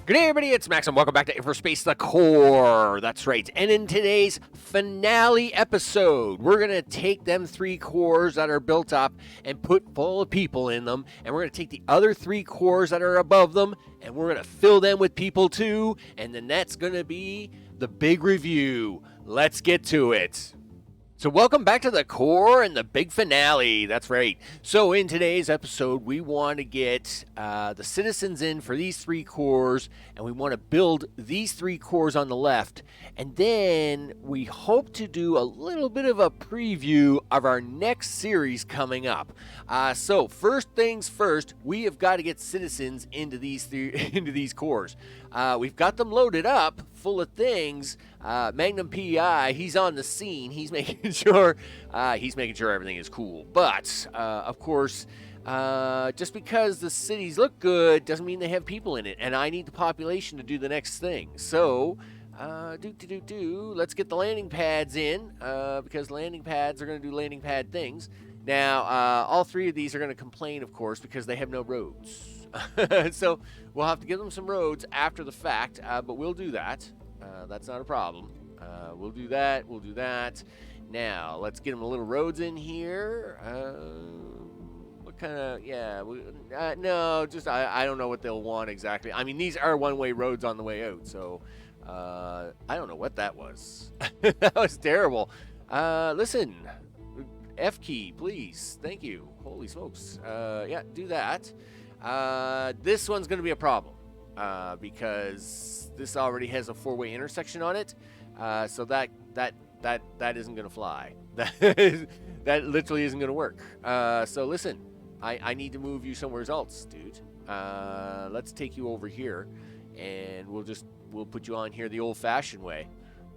Good day, everybody. It's Max, and welcome back to InfraSpace, the core. That's right. And in today's finale episode, we're going to take them 3 cores that are built up and put full of people in them. And we're going to take the other 3 cores that are above them, and we're going to fill them with people too. And then that's going to be the big review. Let's get to it. So welcome back to the core and the big finale. That's right. So in today's episode, we want to get the citizens in for these 3 cores, and we want to build these 3 cores on the left. And then we hope to do a little bit of a preview of our next series coming up. So first things first, we have got to get citizens into these cores. We've got them loaded up, full of things. Magnum PI, he's on the scene. He's making sure everything is cool. But of course, just because the cities look good doesn't mean they have people in it, and I need the population to do the next thing. So, let's get the landing pads in, because landing pads are going to do landing pad things. Now, all 3 of these are going to complain, of course, because they have no roads. So we'll have to give them some roads after the fact, but we'll do that. That's not a problem. We'll do that. We'll do that. Now, let's get them a little roads in here. What kind of, yeah, no, just, I don't know what they'll want exactly. I mean, these are one-way roads on the way out, so I don't know what that was. That was terrible. Listen, F key, please. Thank you. Holy smokes. Yeah, do that. This one's going to be a problem because this already has a 4-way intersection on it, so that isn't going to fly. That literally isn't going to work. So listen, I need to move you somewhere else, dude. Let's take you over here, and we'll put you on here the old-fashioned way.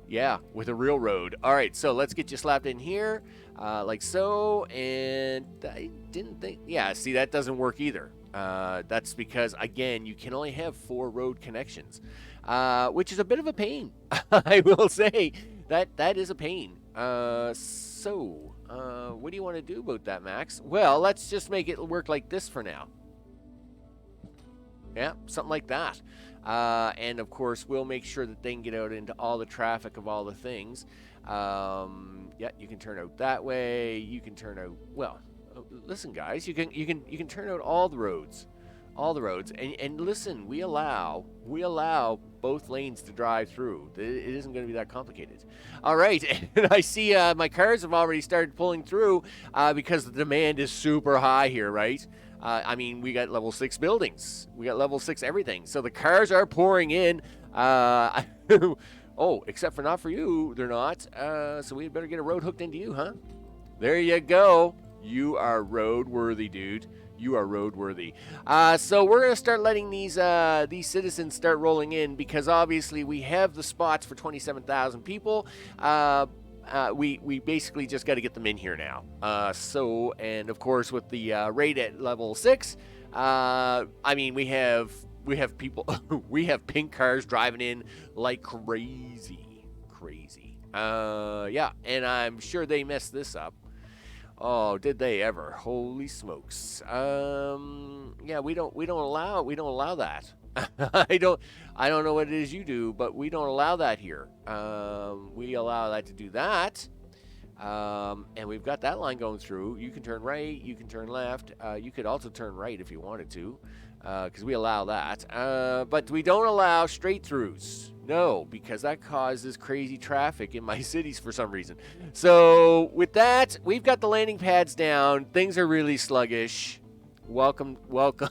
Yeah, with a real road. All right, so let's get you slapped in here, like so. And I didn't think, yeah, see, that doesn't work either. That's because, again, you can only have 4 road connections, which is a bit of a pain. I will say that is a pain. So, what do you want to do about that, Max? Well, let's just make it work like this for now. Yeah, something like that. And, of course, we'll make sure that they can get out into all the traffic of all the things. Yeah, you can turn out that way. You can turn out, well, listen, guys, you can turn out all the roads, and listen, we allow both lanes to drive through. It isn't going to be that complicated. All right, and I see my cars have already started pulling through because the demand is super high here, right? I mean, we got level 6 buildings, we got level 6 everything, so the cars are pouring in. Oh, except for not for you, they're not. So we better get a road hooked into you, huh? There you go. You are roadworthy, dude. You are roadworthy. So we're going to start letting these citizens start rolling in because obviously we have the spots for 27,000 people. We basically just got to get them in here now. So, and of course with the rate at level 6, I mean, we have people, we have pink cars driving in like crazy. Yeah, and I'm sure they messed this up. Oh, did they ever? Holy smokes. Yeah, we don't allow that. I don't know what it is you do, but we don't allow that here. We allow that to do that. And we've got that line going through. You can turn right, you can turn left. You could also turn right if you wanted to, because we allow that. But we don't allow straight throughs. No, because that causes crazy traffic in my cities for some reason. So with that, we've got the landing pads down. Things are really sluggish. Welcome to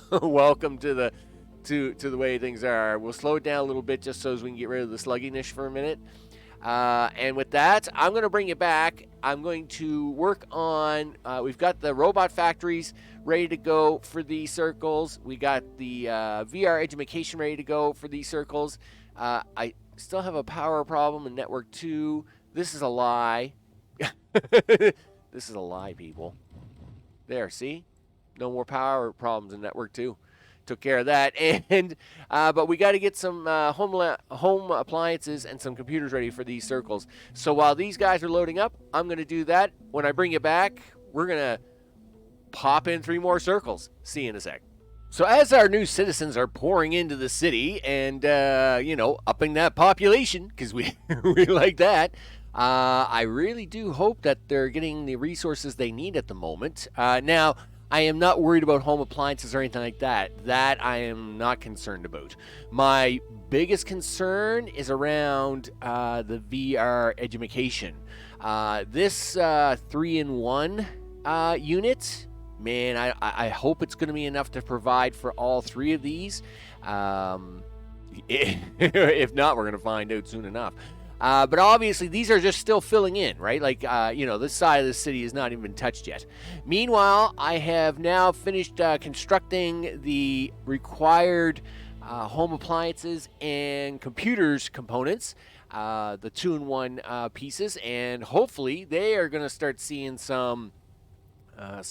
the way things are. We'll slow it down a little bit just so as we can get rid of the sluggishness for a minute. And with that, I'm going to bring it back. I'm going to work on, we've got the robot factories ready to go for these circles. We got the VR education ready to go for these circles. I still have a power problem in network 2. This is a lie. This is a lie, people. There, see? No more power problems in network 2. Took care of that. And but we got to get some home appliances and some computers ready for these circles. So while these guys are loading up, I'm going to do that. When I bring it back, we're going to pop in 3 more circles. See you in a sec. So as our new citizens are pouring into the city and, upping that population, because we, we like that, I really do hope that they're getting the resources they need at the moment. Now, I am not worried about home appliances or anything like that. That I am not concerned about. My biggest concern is around the VR education. This 3-in-1 unit, man, I hope it's going to be enough to provide for all three of these. If not, we're going to find out soon enough. But obviously, these are just still filling in, right? Like, this side of the city has not even been touched yet. Meanwhile, I have now finished constructing the required home appliances and computers components, the 2-in-1 pieces, and hopefully they are going to start seeing some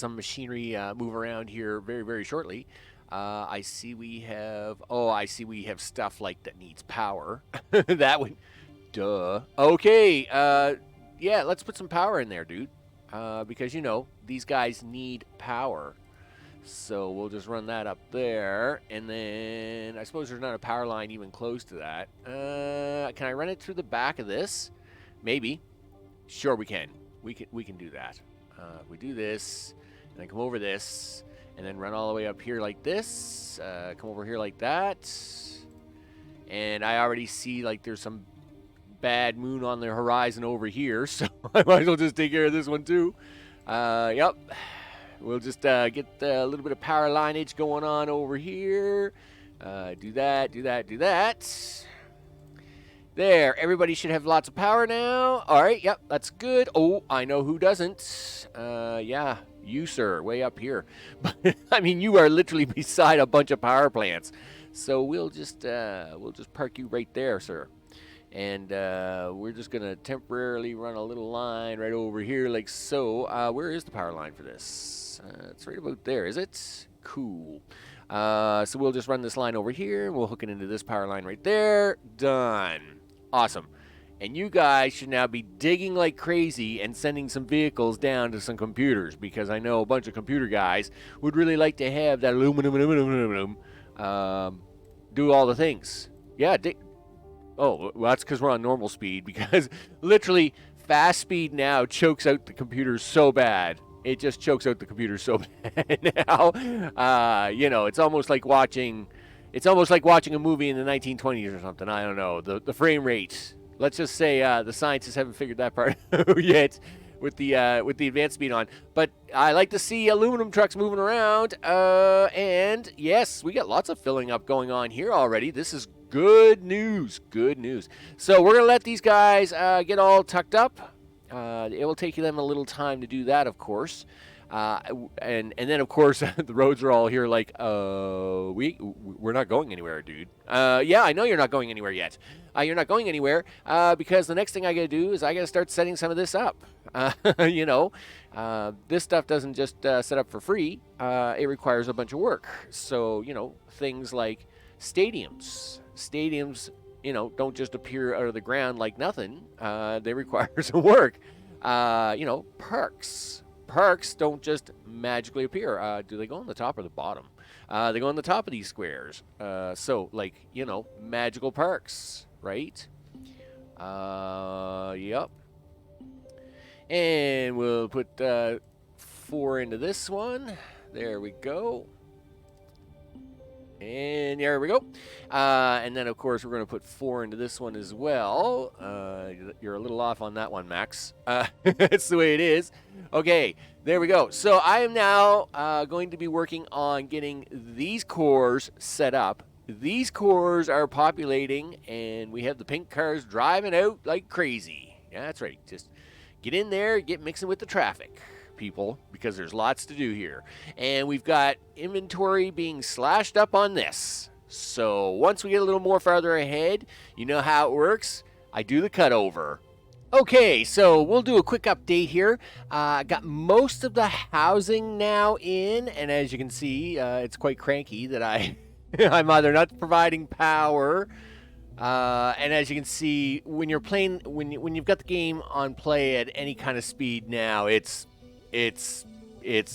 machinery move around here very, very shortly. I see we have stuff like that needs power. That would, duh. Okay, yeah, let's put some power in there, dude. Because these guys need power. So we'll just run that up there, and then I suppose there's not a power line even close to that. Can I run it through the back of this? Maybe. Sure, we can. We can do that. If we do this, and then come over this, and then run all the way up here like this, come over here like that, and I already see like there's some bad moon on the horizon over here, so I might as well just take care of this one too. Yep. We'll just get a little bit of power lineage going on over here. Do that, do that, do that. There, everybody should have lots of power now. All right, yep, that's good. Oh, I know who doesn't. Yeah, you, sir, way up here. But I mean, you are literally beside a bunch of power plants. So we'll just park you right there, sir. And we're just gonna temporarily run a little line right over here, like so. Where is the power line for this? It's right about there, is it? Cool. So we'll just run this line over here. We'll hook it into this power line right there. Done. Awesome. And you guys should now be digging like crazy and sending some vehicles down to some computers, because I know a bunch of computer guys would really like to have that aluminum do all the things. Yeah, oh, well, that's because we're on normal speed, because literally fast speed now chokes out the computers so bad. It just chokes out the computer so bad now. It's almost like watching a movie in the 1920s or something. I don't know. The frame rate. Let's just say the scientists haven't figured that part out yet with the advanced speed on. But I like to see aluminum trucks moving around. And yes, we got lots of filling up going on here already. This is good news. Good news. So we're gonna let these guys get all tucked up. It will take them a little time to do that, of course. And then, of course, the roads are all here like, we're not going anywhere, dude. Yeah, I know you're not going anywhere yet. You're not going anywhere because the next thing I got to do is I got to start setting some of this up. This stuff doesn't just set up for free. It requires a bunch of work. So, things like stadiums. Stadiums, don't just appear out of the ground like nothing. They require some work. Parks. Parks don't just magically appear. Do they go on the top or the bottom? They go on the top of these squares. So, magical parks, right? Yep. And we'll put 4 into this one. There we go. And there we go. And then, of course, we're going to put 4 into this one as well. You're a little off on that one, Max. That's the way it is. Okay, there we go. So I am now going to be working on getting these cores set up. These cores are populating, and we have the pink cars driving out like crazy. Yeah, that's right. Just get in there, get mixing with the traffic, people, because there's lots to do here. And we've got inventory being slashed up on this. So once we get a little more farther ahead, you know how it works. I do the cutover. Okay, so we'll do a quick update here. Got most of the housing now in, and as you can see, it's quite cranky that I'm either not providing power, and as you can see, when you're playing, when you've got the game on play at any kind of speed now, it's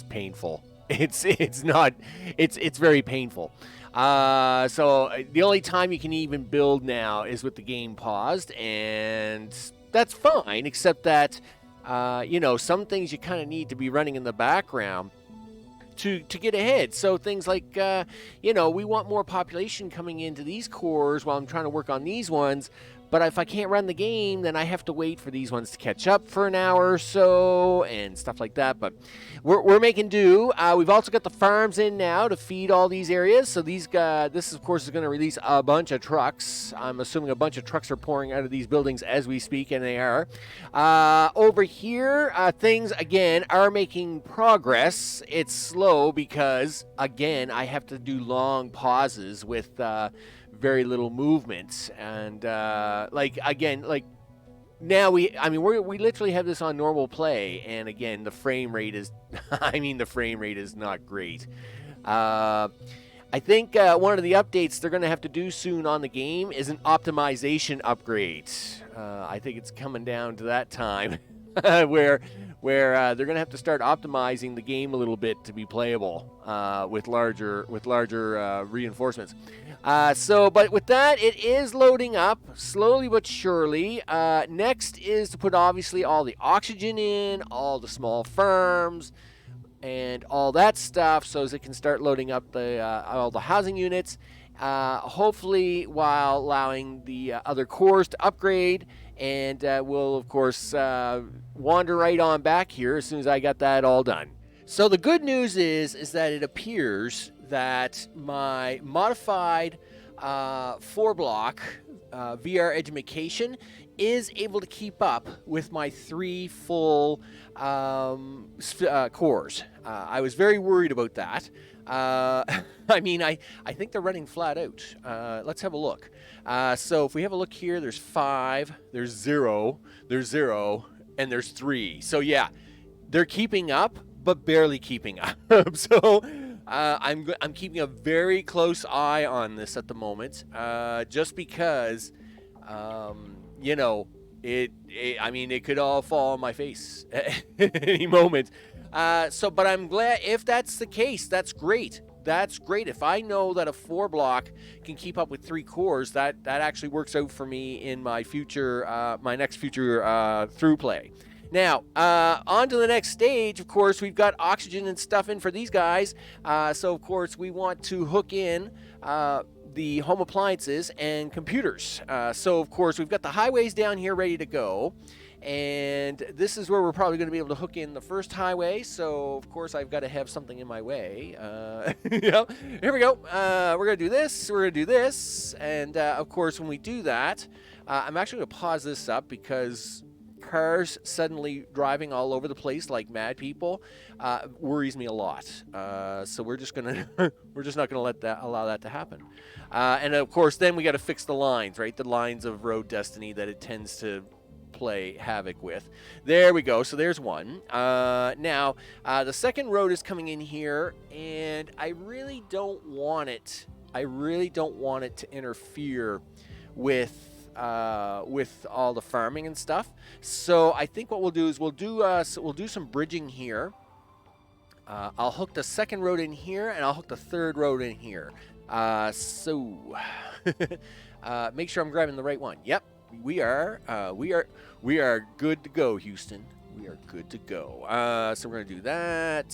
painful. It's not. It's very painful. So the only time you can even build now is with the game paused, and that's fine. Except that, some things you kind of need to be running in the background to get ahead. So things like, we want more population coming into these cores while I'm trying to work on these ones. But if I can't run the game, then I have to wait for these ones to catch up for an hour or so and stuff like that. But we're making do. We've also got the farms in now to feed all these areas. So this, of course, is going to release a bunch of trucks. I'm assuming a bunch of trucks are pouring out of these buildings as we speak, and they are. Over here, things, again, are making progress. It's slow because, again, I have to do long pauses with very little movement, and now we literally have this on normal play, and again the frame rate is the frame rate is not great. I think one of the updates they're going to have to do soon on the game is an optimization upgrade. I think it's coming down to that time where they're going to have to start optimizing the game a little bit to be playable with larger reinforcements. But with that, it is loading up slowly but surely. Next is to put obviously all the oxygen in, all the small farms, and all that stuff, so as it can start loading up all the housing units. Hopefully, while allowing the other cores to upgrade. And we'll, of course, wander right on back here as soon as I got that all done. So the good news is that it appears that my modified 4-block VR education is able to keep up with my 3 full cores. I was very worried about that. I think they're running flat out. Let's have a look. So if we have a look here, there's 5, there's 0, and there's 3. So yeah, they're keeping up, but barely keeping up. So I'm keeping a very close eye on this at the moment, just because, it could all fall on my face at any moment. But I'm glad if that's the case. That's great. That's great. If I know that a 4-block can keep up with 3 cores, that actually works out for me in my next future through play. Now, on to the next stage. Of course, we've got oxygen and stuff in for these guys. So, of course, we want to hook in the home appliances and computers. So, of course, we've got the highways down here ready to go. And this is where we're probably going to be able to hook in the first highway. So, of course, I've got to have something in my way. Here we go. We're going to do this. We're going to do this. And, of course, when we do that, I'm actually going to pause this up because cars suddenly driving all over the place like mad people worries me a lot. So we're just not going to allow that to happen. And, of course, then we got to fix the lines, right? The lines of road destiny that it tends to play havoc with. There we go. So there's one. Now, the second road is coming in here, and I really don't want it to interfere with all the farming and stuff. So I think what we'll do is we'll do some bridging here. I'll hook the second road in here, and I'll hook the third road in here. Make sure I'm grabbing the right one. Yep. We are good to go, Houston. We are good to go. So we're gonna do that.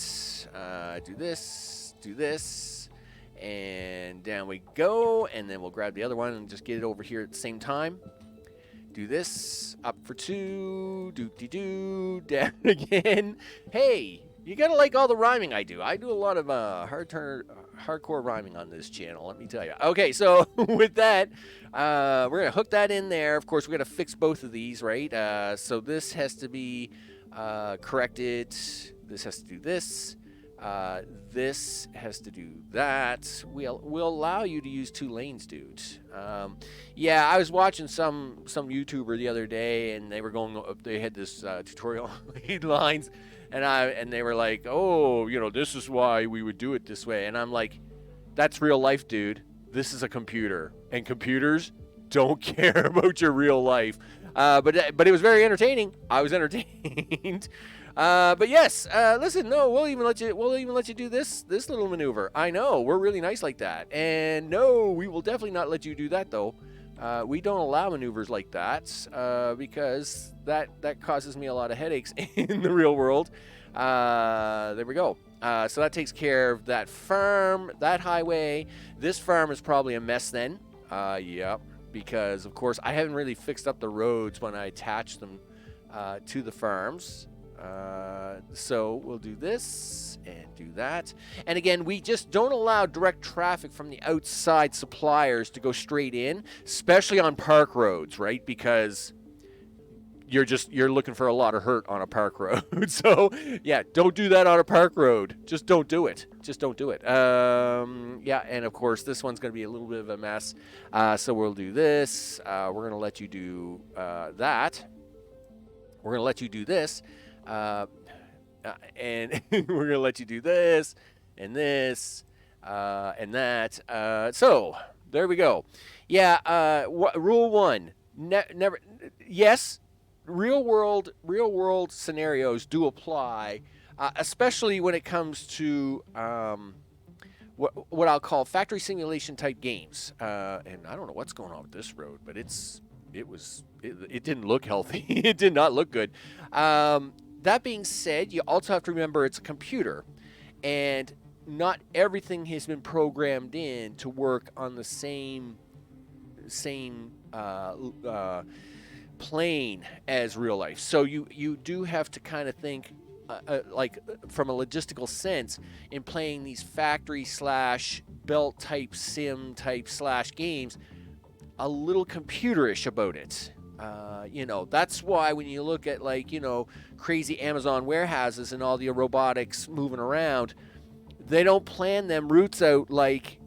Do this, and down we go. And then we'll grab the other one and just get it over here at the same time. Do this. Up for 2. Doop-de-doo. Down again. Hey, you gotta like all the rhyming I do. I do a lot of hardcore rhyming on this channel, let me tell you. Okay, so with that, we're going to hook that in there. Of course, we're going to fix both of these, right? So this has to be corrected. This has to do this. This has to do that. We'll allow you to use 2 lanes, dude. Yeah, I was watching some YouTuber the other day, and they had this tutorial on lane lines. And they were like, oh, this is why we would do it this way. And I'm like, that's real life, dude. This is a computer. And computers don't care about your real life. but it was very entertaining. I was entertained. But yes, listen, no, we'll even let you do this little maneuver. I know, we're really nice like that. And no, we will definitely not let you do that though. We don't allow maneuvers like that because that causes me a lot of headaches in the real world. There we go. So that takes care of that farm, that highway. This farm is probably a mess then. Yep, because of course I haven't really fixed up the roads when I attach them to the farms. So we'll do this and do that. And again, we just don't allow direct traffic from the outside suppliers to go straight in, especially on park roads, right? Because you're looking for a lot of hurt on a park road. So yeah, don't do that on a park road. Just don't do it. Just don't do it. Yeah, and of course this one's going to be a little bit of a mess. So we'll do this. We're going to let you do that. We're going to let you do this. And we're going to let you do this and this and that. So there we go. Yeah, rule one, never, yes, real world scenarios do apply, especially when it comes to what I'll call factory simulation type games. And I don't know what's going on with this road, but it didn't look healthy. It did not look good. That being said, you also have to remember it's a computer, and not everything has been programmed in to work on the same plane as real life. So you do have to kind of think like from a logistical sense in playing these factory / belt type sim type / games, a little computerish about it. That's why when you look at crazy Amazon warehouses and all the robotics moving around, they don't plan them routes out like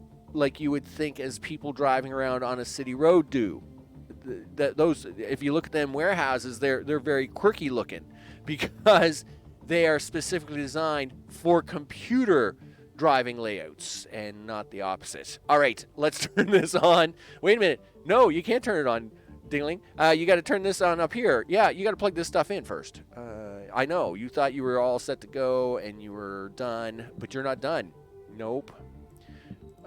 you would think as people driving around on a city road do. Those, if you look at them warehouses, they're very quirky looking because they are specifically designed for computer driving layouts and not the opposite. All right, let's turn this on. Wait a minute. No, you can't turn it on. Dingling. You got to turn this on up here. Yeah, you got to plug this stuff in first. I know. You thought you were all set to go and you were done, but you're not done. Nope.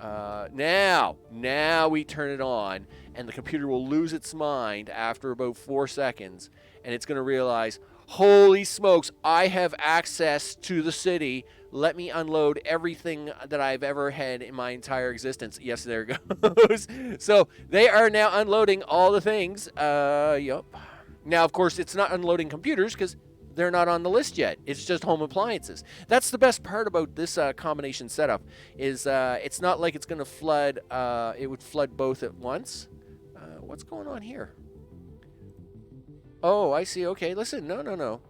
Now we turn it on, and the computer will lose its mind after about 4 seconds, and it's going to realize, holy smokes, I have access to the city. Let me unload everything that I've ever had in my entire existence. Yes, there it goes. So they are now unloading all the things. Yup. Now, of course, it's not unloading computers because they're not on the list yet. It's just home appliances. That's the best part about this combination setup is it's not like it's going to flood. It would flood both at once. What's going on here? Oh, I see. Okay, listen. No.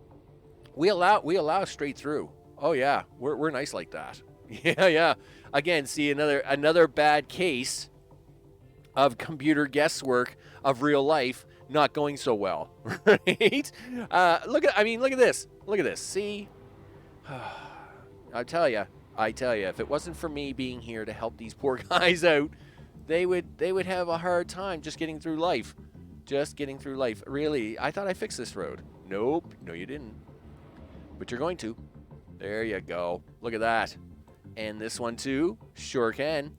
We allow straight through. Oh yeah, we're nice like that. Yeah. Again, see another bad case of computer guesswork of real life not going so well, right? Look at this. Look at this. See, I tell you, if it wasn't for me being here to help these poor guys out, they would have a hard time just getting through life. Really, I thought I fixed this road. Nope, no, you didn't. But you're going to. There you go. Look at that. And this one too. Sure can.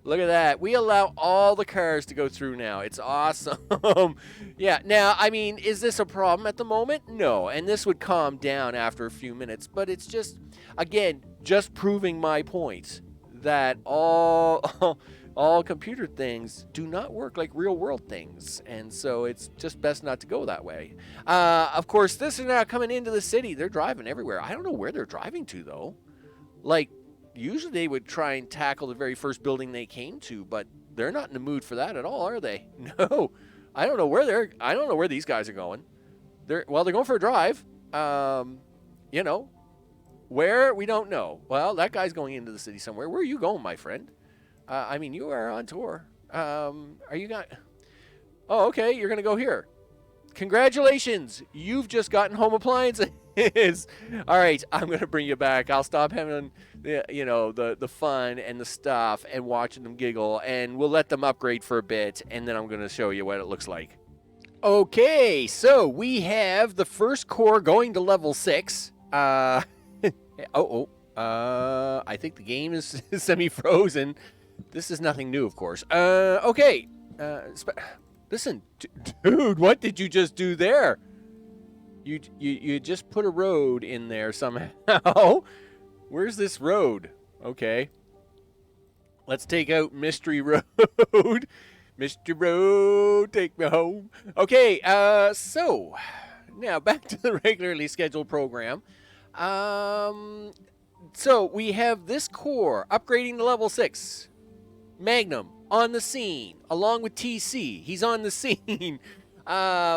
Look at that. We allow all the cars to go through now. It's awesome. Yeah. Now, I mean, is this a problem at the moment? No. And this would calm down after a few minutes. But it's just, again, just proving my point that all computer things do not work like real world things. And so it's just best not to go that way. Of course, this is now coming into the city. They're driving everywhere. I don't know where they're driving to, though. Like, usually they would try and tackle the very first building they came to, but they're not in the mood for that at all, are they? No. I don't know where these guys are going. They're going for a drive. Where? We don't know. Well, that guy's going into the city somewhere. Where are you going, my friend? I mean, you are on tour. Are you going? Oh, okay. You're going to go here. Congratulations. You've just gotten home appliances. All right. I'm going to bring you back. I'll stop having the fun and the stuff and watching them giggle, and we'll let them upgrade for a bit, and then I'm going to show you what it looks like. Okay, so we have the first core going to level 6. I think the game is semi-frozen. This is nothing new, of course. Okay. Listen, dude, what did you just do there? You just put a road in there somehow. Where's this road? Okay. Let's take out Mystery Road. Mr. Road, take me home. Okay, so now back to the regularly scheduled program. So we have this core upgrading to level 6. Magnum on the scene, along with TC. He's on the scene.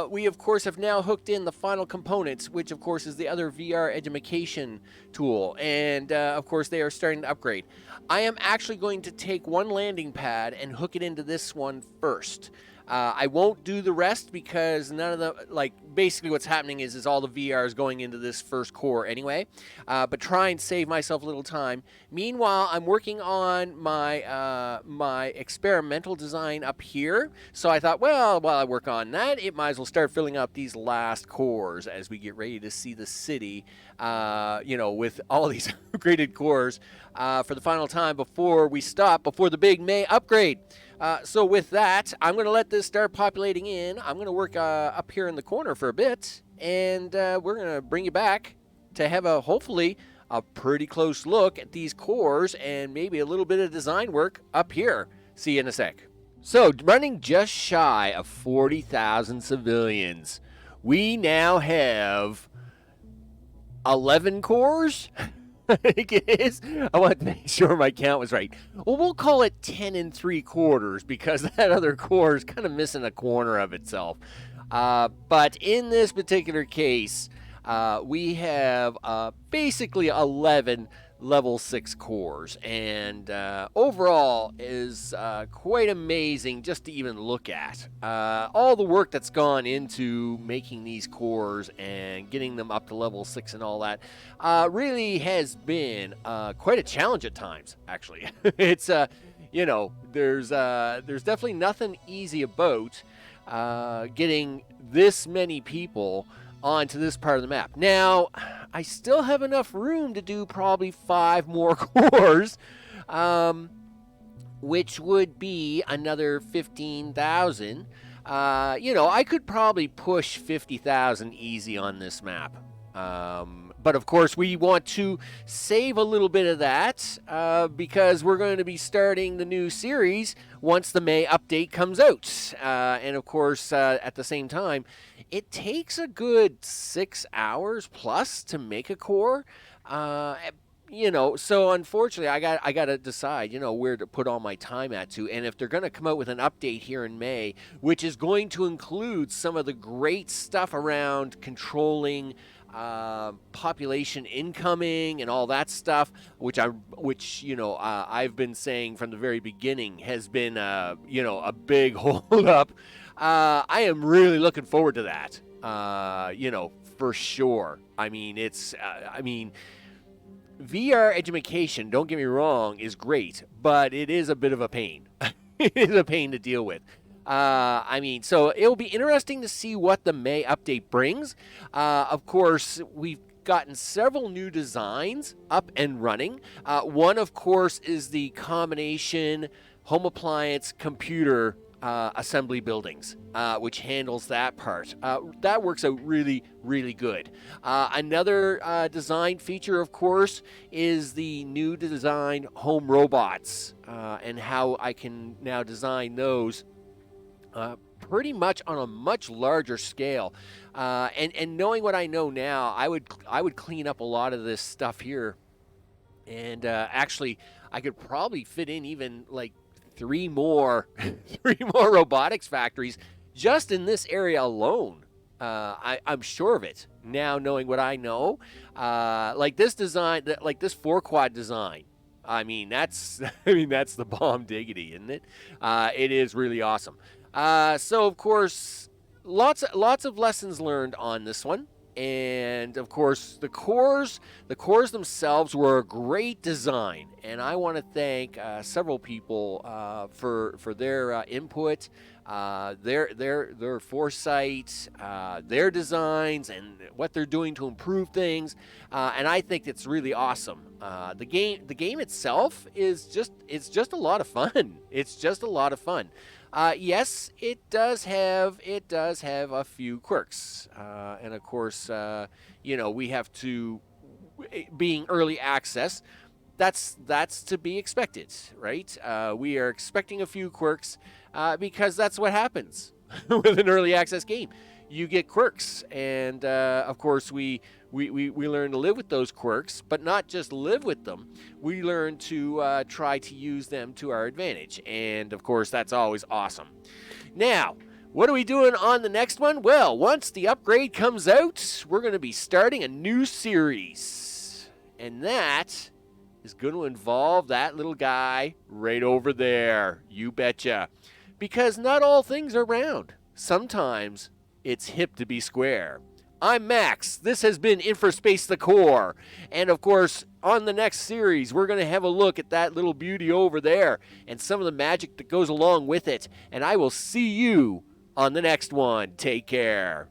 We, of course, have now hooked in the final components, which, of course, is the other VR education tool. And, of course, they are starting to upgrade. I am actually going to take one landing pad and hook it into this one first. I won't do the rest because none of the, basically what's happening is all the VR is going into this first core anyway. But try and save myself a little time. Meanwhile, I'm working on my my experimental design up here. So I thought, well, while I work on that, it might as well start filling up these last cores as we get ready to see the city, with all these upgraded cores for the final time before we stop, before the big May upgrade. So with that, I'm going to let this start populating in. I'm going to work up here in the corner for a bit, and we're going to bring you back to have hopefully a pretty close look at these cores and maybe a little bit of design work up here. See you in a sec. So, running just shy of 40,000 civilians, we now have 11 cores? I think it is. I want to make sure my count was right. Well, we'll call it 10 3/4 because that other core is kind of missing a corner of itself. But in this particular case, we have basically 11 level 6 cores, and overall is quite amazing just to even look at. All the work that's gone into making these cores and getting them up to level 6 and all that really has been quite a challenge at times, actually. It's, there's definitely nothing easy about getting this many people onto this part of the map. Now, I still have enough room to do probably 5 more cores, which would be another 15,000. I could probably push 50,000 easy on this map. But of course, we want to save a little bit of that because we're going to be starting the new series once the May update comes out. And of course, at the same time, it takes a good 6 hours plus to make a core. So unfortunately, I got to decide, where to put all my time at to. And if they're going to come out with an update here in May, which is going to include some of the great stuff around controlling population incoming and all that stuff, which I've been saying from the very beginning has been a big hold up. I am really looking forward to that. For sure. I mean, VR education, don't get me wrong, is great, but it is a bit of a pain. It is a pain to deal with. So it'll be interesting to see what the May update brings. Of course, we've gotten several new designs up and running. One, of course, is the combination home appliance computer assembly buildings, which handles that part. That works out really, really good. Another design feature, of course, is the new design home robots and how I can now design those pretty much on a much larger scale. And knowing what I know now, I would clean up a lot of this stuff here. And actually, I could probably fit in even like 3 more robotics factories just in this area alone. I'm sure of it now, knowing what I know. Like this design, like this 4-quad design. That's the bomb diggity, isn't it? It is really awesome. So of course, lots of lessons learned on this one. And of course, the cores themselves were a great design, and I want to thank several people for their input their foresight, their designs, and what they're doing to improve things. And I think it's really awesome. The game itself is just a lot of fun. It's just a lot of fun. Yes, it does have a few quirks, and of course, we have to, being early access. That's to be expected, right? We are expecting a few quirks because that's what happens with an early access game. You get quirks, and of course we learn to live with those quirks, but not just live with them. We learn to try to use them to our advantage, and of course that's always awesome. Now, what are we doing on the next one? Well, once the upgrade comes out, we're going to be starting a new series, and that is going to involve that little guy right over there. You betcha. Because not all things are round. Sometimes it's hip to be square. I'm Max. This has been InfraSpace the Core. And of course, on the next series, we're going to have a look at that little beauty over there and some of the magic that goes along with it. And I will see you on the next one. Take care.